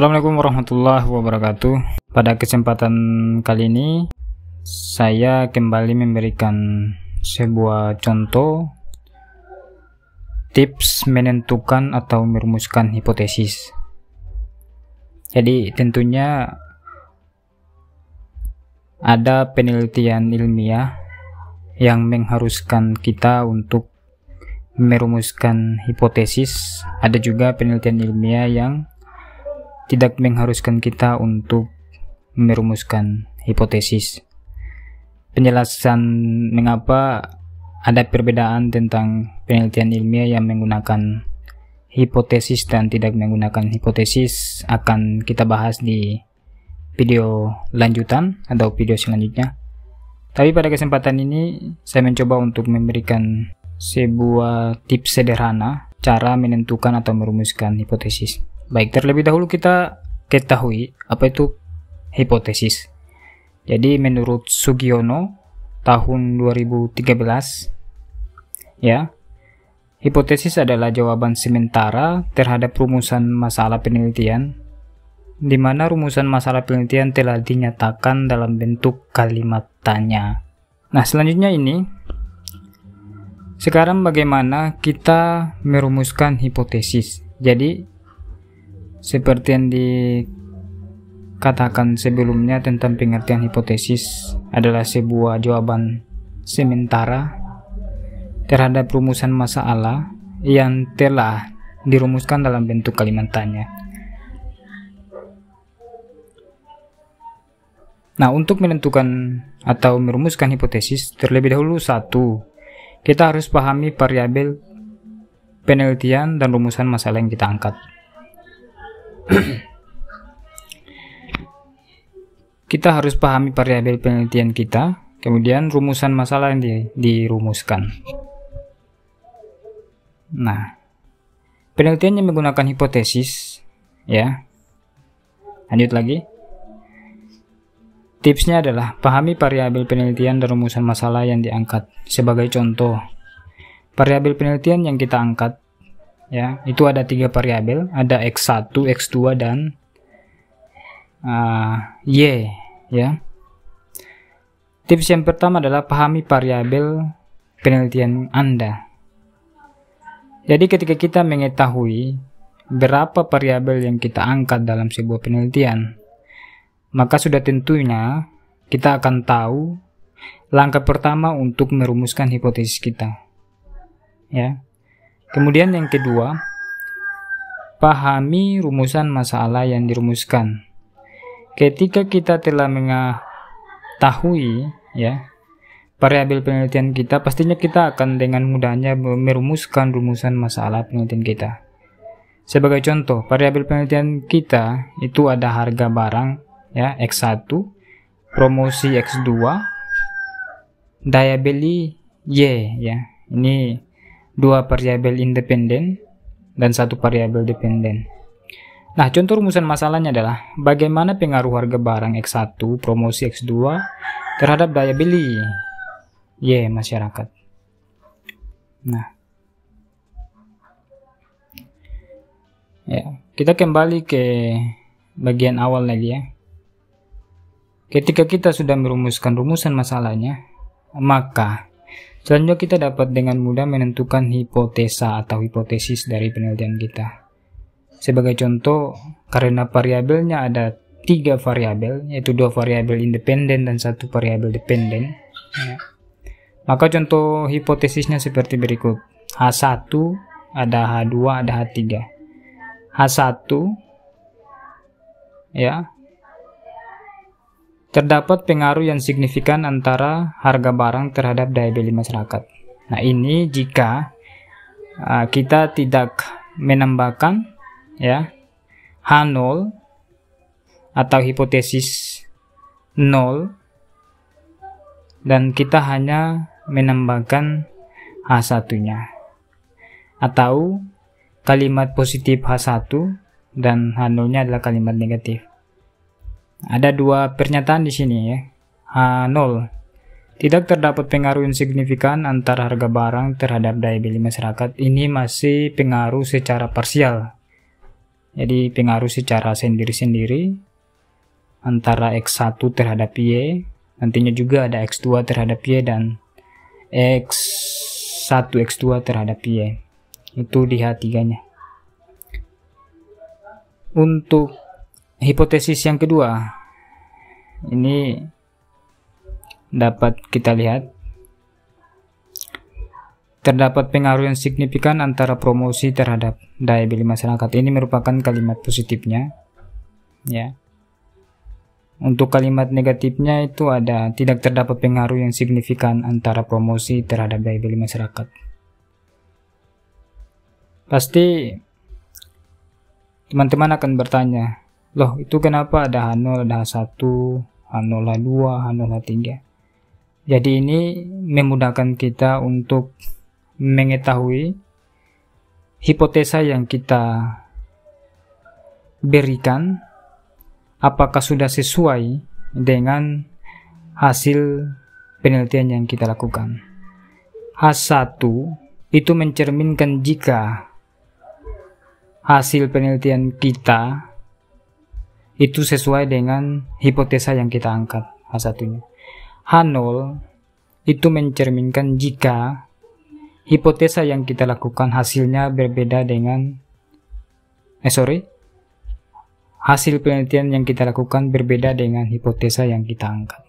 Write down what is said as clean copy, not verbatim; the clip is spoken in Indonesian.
Assalamualaikum warahmatullahi wabarakatuh. Pada kesempatan kali ini saya kembali memberikan sebuah contoh tips menentukan atau merumuskan hipotesis. Jadi tentunya ada penelitian ilmiah yang mengharuskan kita untuk merumuskan hipotesis. Ada juga penelitian ilmiah yang tidak mengharuskan kita untuk merumuskan hipotesis. Penjelasan mengapa ada perbedaan tentang penelitian ilmiah yang menggunakan hipotesis dan tidak menggunakan hipotesis akan kita bahas di video lanjutan atau video selanjutnya. Tapi pada kesempatan ini saya mencoba untuk memberikan sebuah tips sederhana cara menentukan atau merumuskan hipotesis. Baik, terlebih dahulu kita ketahui apa itu hipotesis. Jadi menurut Sugiono tahun 2013 ya, hipotesis adalah jawaban sementara terhadap rumusan masalah penelitian di mana rumusan masalah penelitian telah dinyatakan dalam bentuk kalimat tanya. Nah, selanjutnya ini sekarang bagaimana kita merumuskan hipotesis. Jadi seperti yang dikatakan sebelumnya tentang pengertian hipotesis adalah sebuah jawaban sementara terhadap rumusan masalah yang telah dirumuskan dalam bentuk kalimat tanya. Nah, untuk menentukan atau merumuskan hipotesis, terlebih dahulu kita harus pahami variabel penelitian dan rumusan masalah yang kita angkat. Kita harus pahami variabel penelitian kita, kemudian rumusan masalah yang dirumuskan. Nah, penelitian yang menggunakan hipotesis, ya. Lanjut lagi. Tipsnya adalah pahami variabel penelitian dan rumusan masalah yang diangkat. Sebagai contoh, variabel penelitian yang kita angkat, ya, itu ada 3 variabel, ada X1, X2 dan Y, ya. Tips yang pertama adalah pahami variabel penelitian Anda. Jadi ketika kita mengetahui berapa variabel yang kita angkat dalam sebuah penelitian, maka sudah tentunya kita akan tahu langkah pertama untuk merumuskan hipotesis kita, ya. Kemudian yang kedua, pahami rumusan masalah yang dirumuskan. Ketika kita telah mengetahui, ya, variabel penelitian kita, pastinya kita akan dengan mudahnya merumuskan rumusan masalah penelitian kita. Sebagai contoh, variabel penelitian kita itu ada harga barang, ya, X1, promosi X2, daya beli Y, ya. Ini 2 variabel independen dan 1 variabel dependen. Nah, contoh rumusan masalahnya adalah bagaimana pengaruh harga barang X1, promosi X2 terhadap daya beli Y masyarakat. Nah, ya, kita kembali ke bagian awal lagi, ya. Ketika kita sudah merumuskan rumusan masalahnya, maka selanjutnya kita dapat dengan mudah menentukan hipotesa atau hipotesis dari penelitian kita. Sebagai contoh, karena variabelnya ada 3 variabel, yaitu 2 variabel independen dan 1 variabel dependen, ya, maka contoh hipotesisnya seperti berikut. H1, ada H2, ada H3. H1, ya, terdapat pengaruh yang signifikan antara harga barang terhadap daya beli masyarakat. Nah, ini jika kita tidak menambahkan, ya, H0 atau hipotesis 0 dan kita hanya menambahkan H1-nya, atau kalimat positif H1 dan H0-nya adalah kalimat negatif. Ada 2 pernyataan di sini, ya. H0, tidak terdapat pengaruh yang signifikan antara harga barang terhadap daya beli masyarakat. Ini masih pengaruh secara parsial. Jadi pengaruh secara sendiri-sendiri antara X1 terhadap Y, nantinya juga ada X2 terhadap Y dan X1 X2 terhadap Y. Itu di H3-nya. Untuk hipotesis yang kedua, ini dapat kita lihat terdapat pengaruh yang signifikan antara promosi terhadap daya beli masyarakat. Ini merupakan kalimat positifnya, ya. Untuk kalimat negatifnya itu ada tidak terdapat pengaruh yang signifikan antara promosi terhadap daya beli masyarakat. Pasti teman-teman akan bertanya, loh itu kenapa ada H0, ada H1, H0, H2, H0, H3? Jadi ini memudahkan kita untuk mengetahui hipotesa yang kita berikan apakah sudah sesuai dengan hasil penelitian yang kita lakukan. H1 itu mencerminkan jika hasil penelitian kita itu sesuai dengan hipotesa yang kita angkat, H1-nya. H0 itu mencerminkan jika hipotesa yang kita lakukan hasilnya berbeda dengan hasil penelitian yang kita lakukan berbeda dengan hipotesa yang kita angkat.